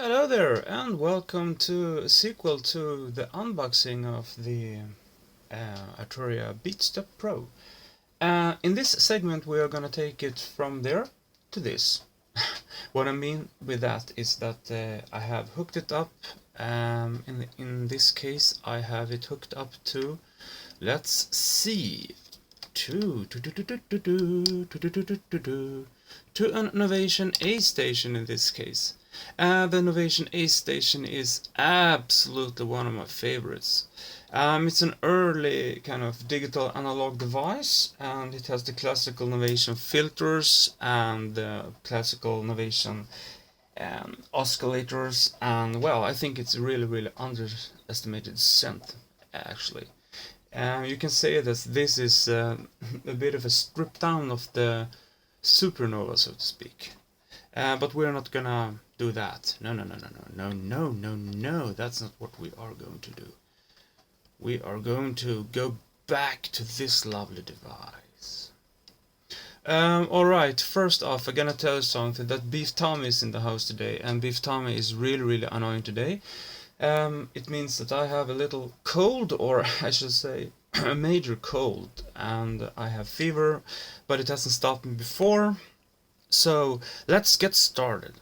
Hello there, and welcome to a sequel to the unboxing of the Arturia Beatstep Pro. In this segment we are gonna take it from there to this. What I mean with that is that I have hooked it up. In this case I have it hooked up to, let's see, to an Innovation A station in this case. The Innovation A station is absolutely one of my favorites. It's an early kind of digital analog device, and it has the classical Innovation filters and the classical Innovation oscillators, and well, I think it's a really underestimated synth actually. You can say that this is a bit of a strip down of the Supernova, so to speak. But we're not gonna do that. No, that's not what we are going to do. We are going to go back to this lovely device. Alright, first off, I'm gonna tell you something, that Beef Tommy is in the house today, and Beef Tommy is really annoying today. It means that I have a little cold, or I should say a major cold, and I have fever, but it hasn't stopped me before. So let's get started.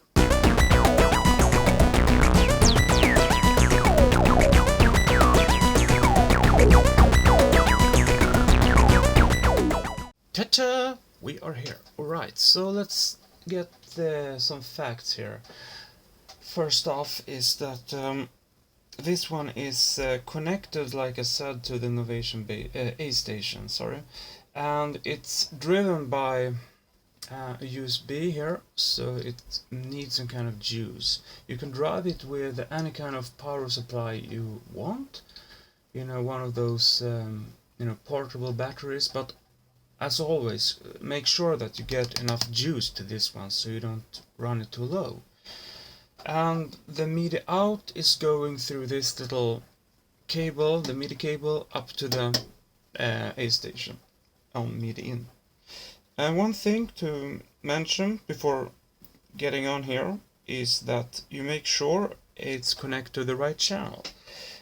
Ta-ta! We are here. Alright, so let's get some facts here. First off is that this one is connected, like I said, to the Innovation A station, and it's driven by a USB here, so it needs some kind of juice. You can drive it with any kind of power supply you want, one of those portable batteries, but as always, make sure that you get enough juice to this one so you don't run it too low. And the MIDI out is going through this little cable, the MIDI cable, up to the A station on MIDI in. And one thing to mention before getting on here is that you make sure it's connected to the right channel.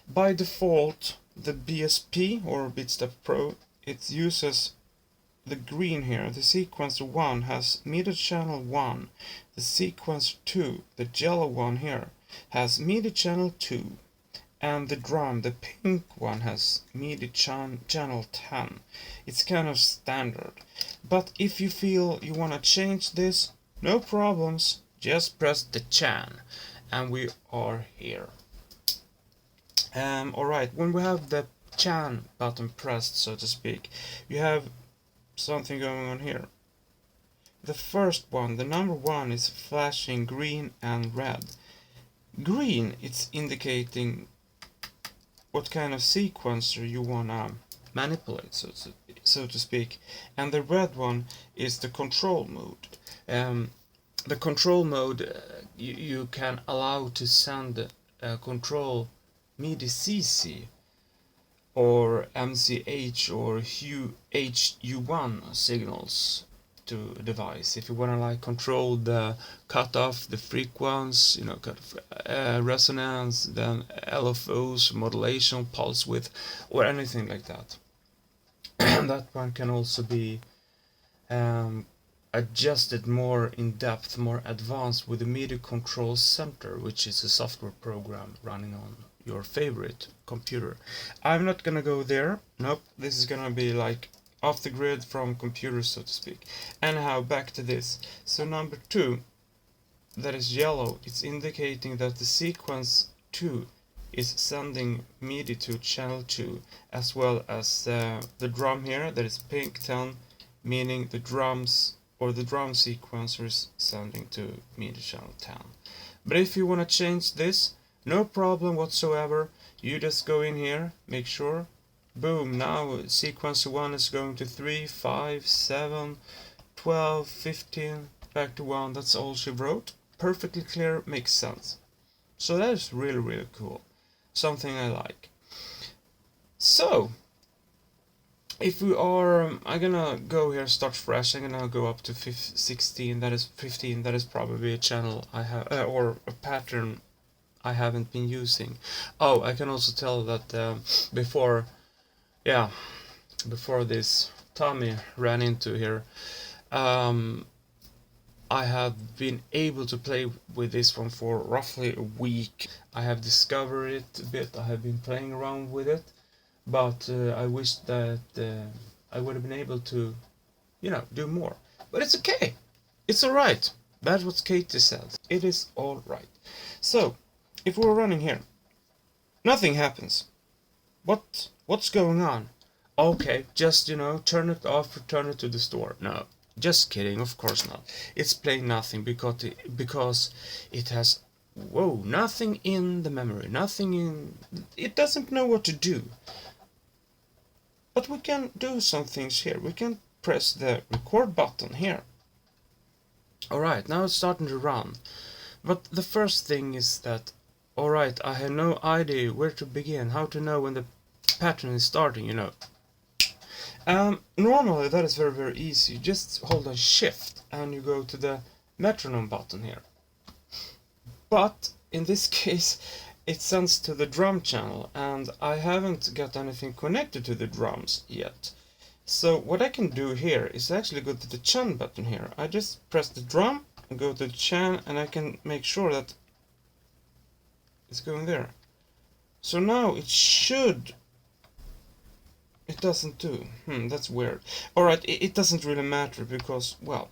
By default, the BSP or Beatstep Pro, it uses the green here. The sequencer 1 has MIDI channel 1. The sequencer 2, the yellow one here, has MIDI channel 2. And the drum, the pink one, has MIDI channel 10. It's kind of standard. But if you feel you want to change this, no problems, just press the chan, and we are here. Alright, when we have the chan button pressed, so to speak, you have something going on here. The first one, the number 1, is flashing green and red. Green, it's indicating what kind of sequencer you wanna manipulate, so to speak, and the red one is the control mode. The control mode, you can allow to send control MIDI CC or MCH or HU1 signals to a device. If you wanna like control the cutoff, the frequency, resonance, then LFOs, modulation, pulse width, or anything like that. That one can also be adjusted more in depth, more advanced with the MIDI Control Center, which is a software program running on your favorite computer. I'm not gonna go there. Nope, this is gonna be like off the grid from computers, so to speak. Anyhow, back to this. So number 2, that is yellow, it's indicating that the sequence 2 is sending MIDI to channel 2, as well as the drum here, that is pink 10, meaning the drums or the drum sequencer is sending to MIDI channel 10. But if you want to change this, no problem whatsoever. You just go in here, make sure, boom, now sequencer 1 is going to 3, 5, 7, 12, 15, back to 1. That's all she wrote. Perfectly clear, makes sense. So that is really cool. Something I like. So, if we are, I'm gonna go here, start fresh. I'm gonna go up to 16. That is 15. That is probably a channel I have, or a pattern I haven't been using. Oh, I can also tell that before this Tommy ran into here, I have been able to play with this one for roughly a week. I have discovered it a bit, I have been playing around with it, but I wish that I would have been able to, do more. But it's okay, it's alright. That's what Katie said. It is alright. So, if we're running here, nothing happens. What's going on? Okay, just, turn it off, return it to the store. No, just kidding, of course not. It's playing nothing because it has, nothing in the memory, it doesn't know what to do. But we can do some things here. We can press the record button here. Alright, now it's starting to run. But the first thing is that, alright, I have no idea where to begin, how to know when the pattern is starting, Normally that is very, very easy. You just hold on shift and you go to the metronome button here. But in this case it sends to the drum channel and I haven't got anything connected to the drums yet. So what I can do here is actually go to the chan button here. I just press the drum and go to the chan and I can make sure that it's going there. So now it should... It doesn't do. That's weird. Alright, it doesn't really matter because, well,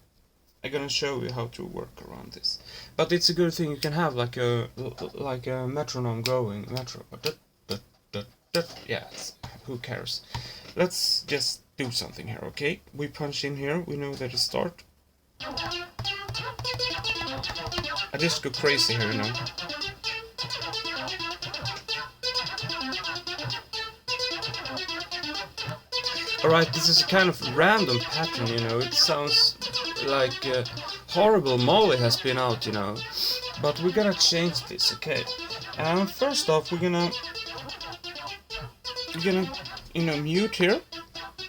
I'm gonna show you how to work around this. But it's a good thing you can have like a metronome going. Yes, who cares? Let's just do something here, okay? We punch in here, we know that it start. I just go crazy here, Alright, this is a kind of random pattern, it sounds like horrible Molly has been out, but we're gonna change this, okay? And first off, we're gonna mute here.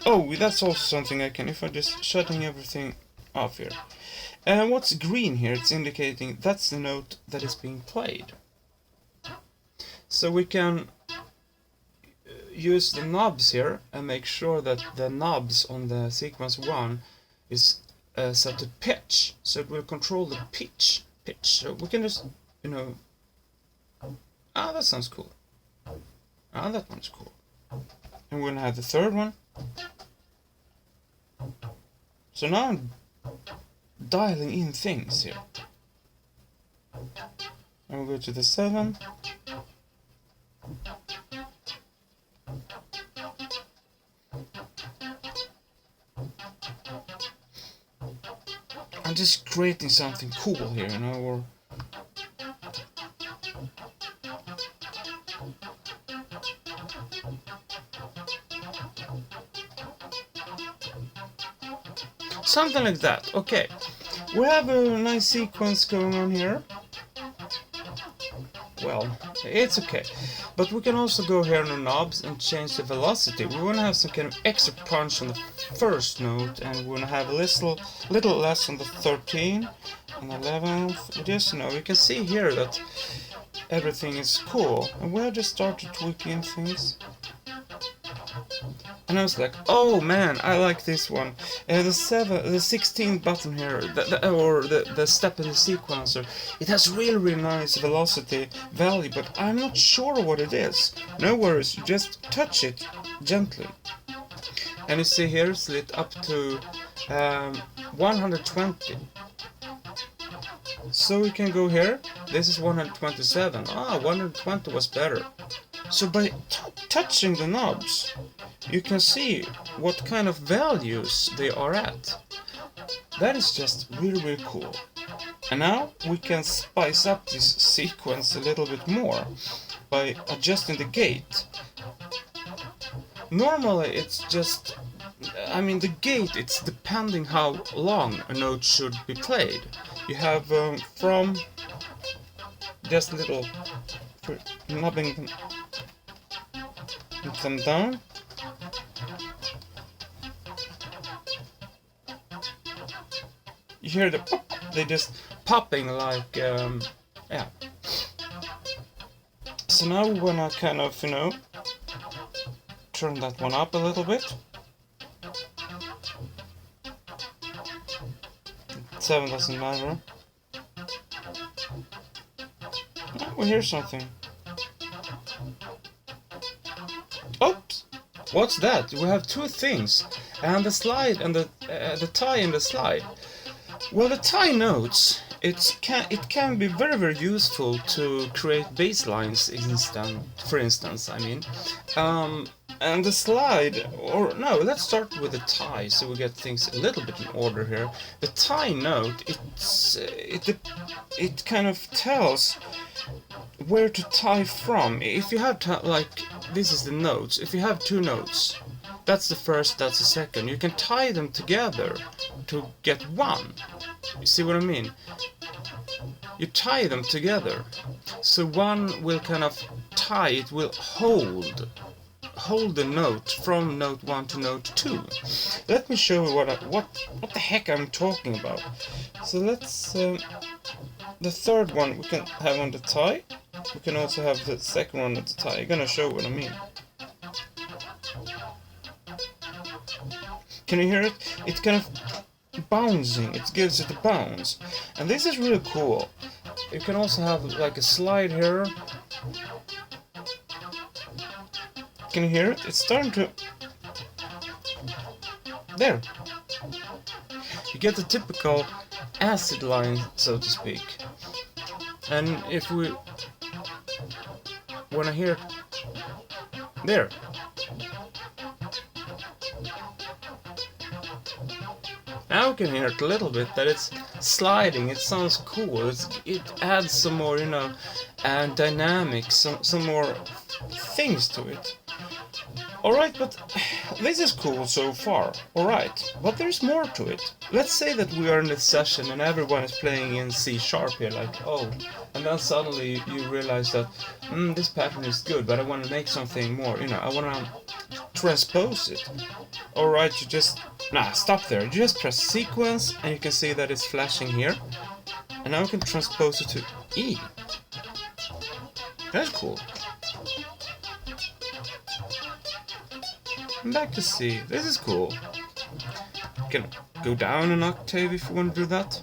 Oh, that's also something I can, if I just shutting everything off here. And what's green here, it's indicating that's the note that is being played. So we can use the knobs here and make sure that the knobs on the sequence 1 is set to pitch, so it will control the pitch. So we can just, that sounds cool. That one's cool. And we're gonna have the third one. So now I'm dialing in things here. And we'll go to the 7. I'm just creating something cool here, or... something like that, okay. We have a nice sequence going on here. Well, it's okay. But we can also go here on the knobs and change the velocity. We want to have some kind of extra punch on the first note, and we want to have a little less on the 13th and 11th. Just, you can see here that everything is cool. And we'll just start to tweaking things. And I was like, oh man, I like this one. The 16th button here, the step in the sequencer, it has really nice velocity value, but I'm not sure what it is. No worries, you just touch it gently. And you see here, it's lit up to 120. So we can go here, this is 127. 120 was better. So by touching the knobs, you can see what kind of values they are at. That is just really cool. And now we can spice up this sequence a little bit more by adjusting the gate. Normally it's just, the gate, it's depending how long a note should be played. You have from just a little knobbing them down. You hear the pop, they just popping like, yeah. So now we wanna kind of, you know, turn that one up a little bit. 7 doesn't matter. Oh, we hear something. Oops! What's that? We have two things, and the slide and the tie and the slide. Well, the tie notes, it can be very useful to create bass lines for instance, I mean. And the slide, or no, let's start with the tie so we get things a little bit in order here. The tie note, it kind of tells where to tie from. If you have like, this is the notes. If you have two notes, that's the first, that's the second. You can tie them together to get one. You see what I mean? You tie them together, so one will kind of tie, it will hold the note from note 1 to note 2. Let me show you what the heck I'm talking about. So let's the third one we can have on the tie. We can also have the second one on the tie. I'm gonna show what I mean. Can you hear it? It's kind of bouncing. It gives it a bounce, and this is really cool. You can also have like a slide here. Can you hear it? It's starting to... There! You get the typical acid line, so to speak. And if we want to hear it... There! Now we can hear it a little bit, that it's sliding, it sounds cool, it adds some more, you know, dynamics, some more things to it. Alright, but this is cool so far, alright, but there's more to it. Let's say that we are in this session and everyone is playing in C# here, like, oh, and then suddenly you realize that, this pattern is good, but I want to make something more, you know, I want to transpose it. Alright, you just, stop there, you just press sequence and you can see that it's flashing here. And now we can transpose it to E. That's cool. And back to C. This is cool. You can go down an octave if you want to do that.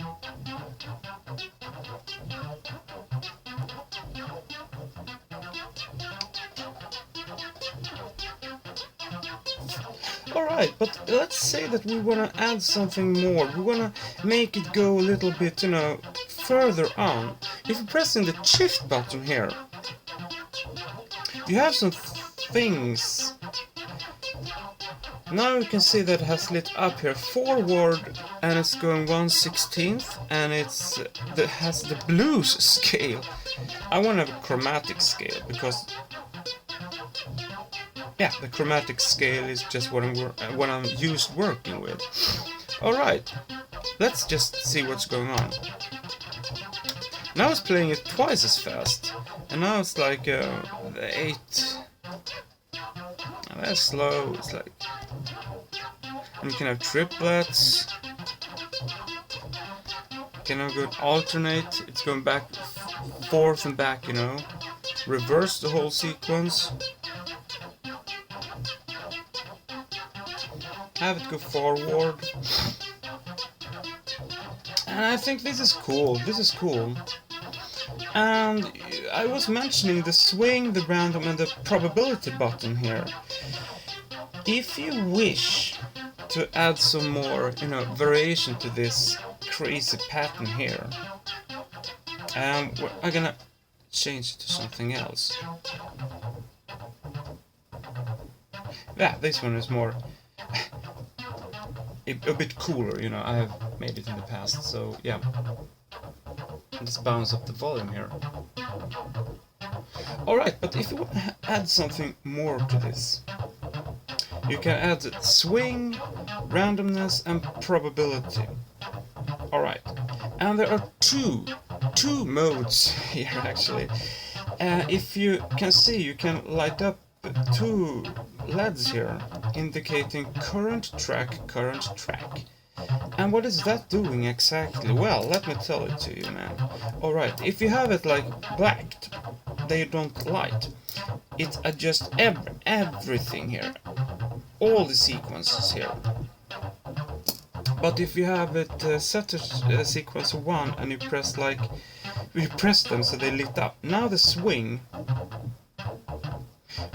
Alright, but let's say that we want to add something more. We want to make it go a little bit, you know, further on. If you're pressing the shift button here, you have some things. Now you can see that it has lit up here forward and it's going 1/16th and it has the blues scale. I want to have a chromatic scale because yeah, the chromatic scale is just what I'm used working with. Alright, let's just see what's going on. Now it's playing it twice as fast, and now it's like 8. That's slow, it's like... And you can have triplets. You can now go alternate, it's going back, forth and back, you know. Reverse the whole sequence. Have it go forward. And I think this is cool, And I was mentioning the swing, the random and the probability button here. If you wish to add some more, you know, variation to this crazy pattern here, I'm gonna change it to something else. Yeah, this one is more a bit cooler, you know, I have made it in the past, so yeah. Let's bounce up the volume here. Alright, but if you want to add something more to this, you can add swing, randomness and probability. Alright, and there are two modes here actually. If you can see, you can light up 2 LEDs here indicating current track. And what is that doing exactly? Well, let me tell it to you, man. Alright, if you have it like blacked, they don't like. It adjusts everything here, all the sequences here. But if you have it set to sequence 1 and you press them so they lit up, now the swing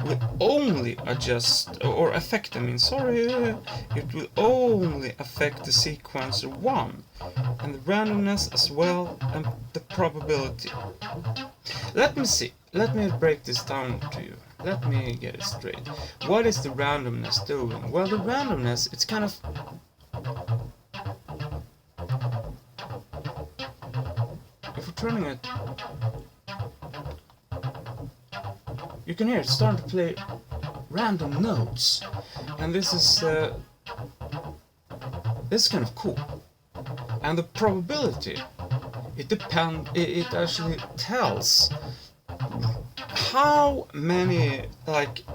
will only adjust or affect, it will only affect the sequencer 1 and the randomness as well and the probability. Let me break this down to you. Let me get it straight. What is the randomness doing? Well, the randomness, it's kind of... If we're turning it... You can hear it starting to play random notes. And this is kind of cool. And the probability, it actually tells how many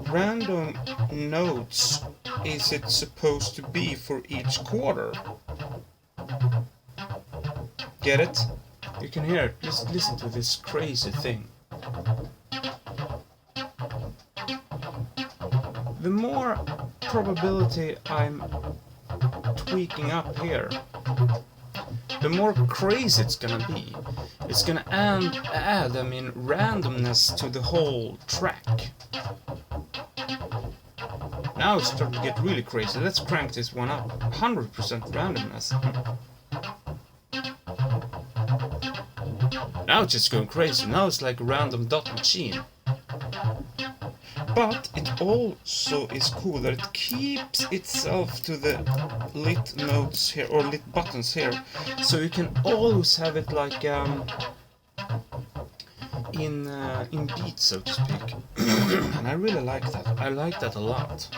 random notes is it supposed to be for each quarter. Get it? You can hear it. Just listen to this crazy thing. The more probability I'm tweaking up here, the more crazy it's gonna be. It's gonna add randomness to the whole track. Now it's starting to get really crazy. Let's crank this one up. 100% randomness. Now it's just going crazy. Now it's like a random dot machine. But it also is cool that it keeps itself to the lit notes here, or lit buttons here, so you can always have it like in beat, so to speak. And I really like that. I like that a lot.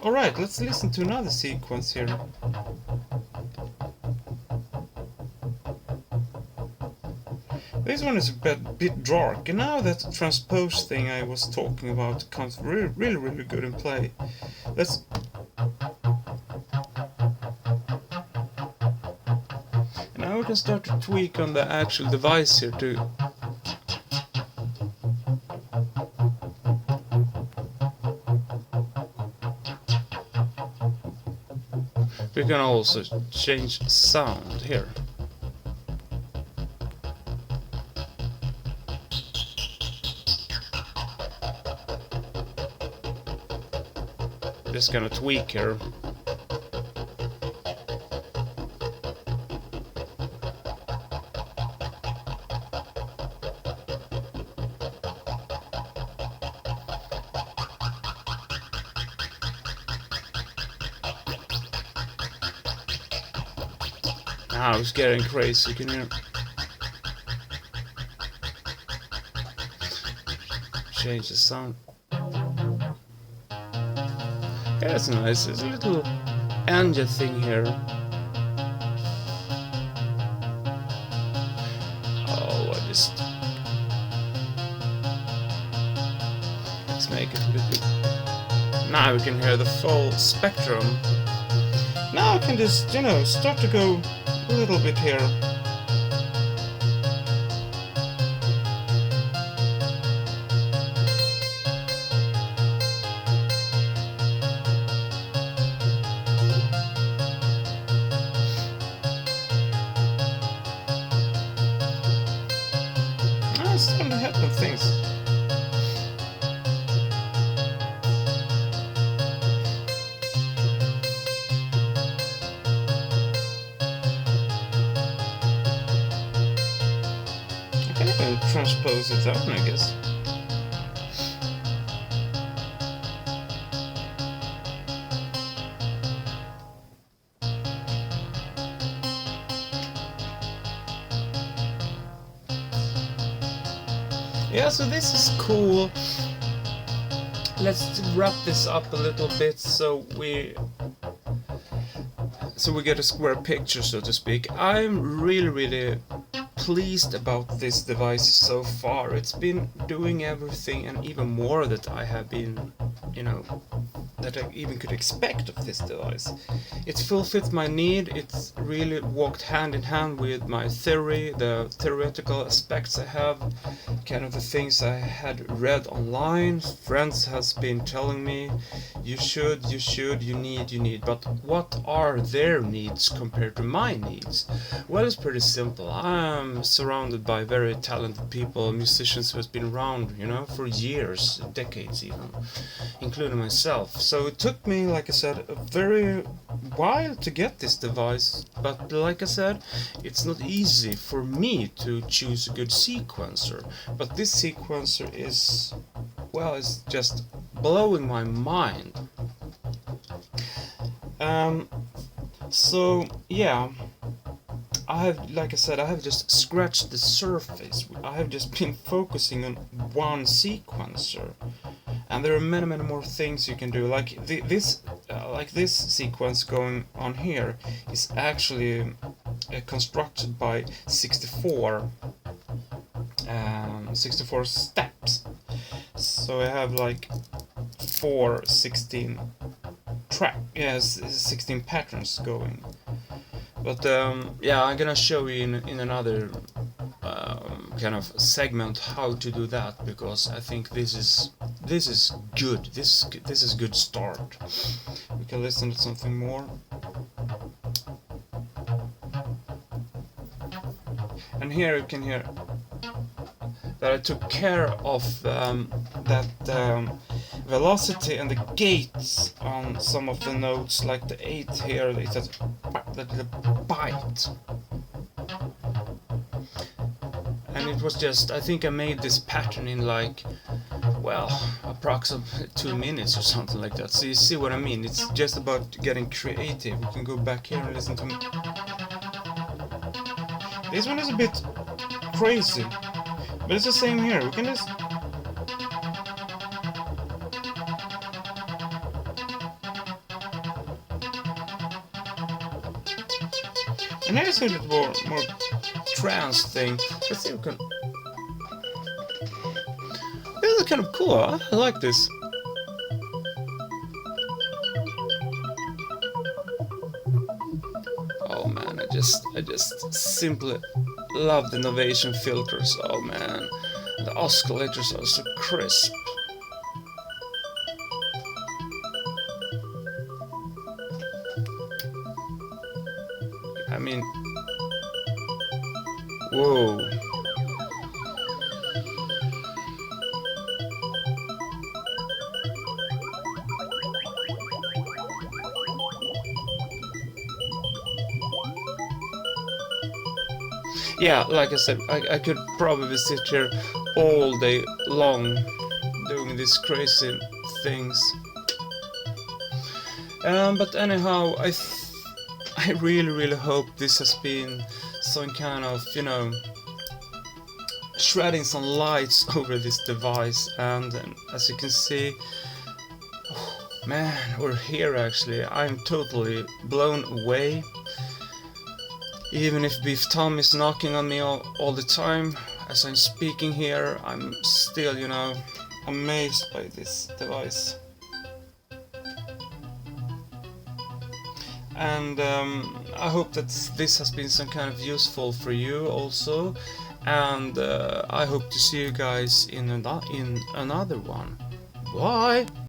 Alright, let's listen to another sequence here. This one is a bit dark, and now that transpose thing I was talking about comes really good in play. Let's... And now we can start to tweak on the actual device here too. We can also change sound here. Just gonna tweak here. Now it's getting crazy, can you change the sound? Yeah, that's nice. There's a little engine thing here. Oh, let's make it a bit... Now we can hear the full spectrum. Now I can just, start to go a little bit here. It's starting to happen things. Okay, I can transpose it down, I guess. Yeah, so this is cool. Let's wrap this up a little bit so we get a square picture, so to speak. I'm really pleased about this device so far. It's been doing everything and even more that I have been, that I even could expect of this device. It fulfilled my need. It really walked hand in hand with my theory, the theoretical aspects I have, kind of the things I had read online. Friends has been telling me, you should, you need. But what are their needs compared to my needs? Well, it's pretty simple. I'm surrounded by very talented people, musicians who has been around, for years, decades even, including myself. So it took me, like I said, a very while to get this device, but like I said, it's not easy for me to choose a good sequencer. But this sequencer is, well, it's just blowing my mind. So yeah, like I said, I have just scratched the surface. I have just been focusing on one sequencer, and there are many more things you can do. Like this sequence going on here is actually constructed by 64 steps. So I have like 16 patterns going. But yeah, I'm gonna show you in another kind of segment how to do that, because I think this is good. This is good start. We can listen to something more. And here you can hear that I took care of that velocity and the gates on some of the notes, like the 8 here, it's that bite. And it was just, I think I made this pattern in like, well, approximately 2 minutes or something like that. So you see what I mean, it's just about getting creative. We can go back here and listen to me. This one is a bit crazy, but it's the same here. We can just... And here's a little more trance thing. Let's see if we can... This is kind of cool, huh? I like this. Oh man, I just simply love the Novation filters. Oh man, the oscillators are so crisp. I mean, whoa. Yeah, like I said, I could probably sit here all day long doing these crazy things. But anyhow, I really hope this has been some kind of, shredding some lights over this device. And as you can see, oh, man, we're here actually. I'm totally blown away. Even if Beef Tom is knocking on me all the time as I'm speaking here, I'm still, amazed by this device. And I hope that this has been some kind of useful for you also. And I hope to see you guys in another one. Bye!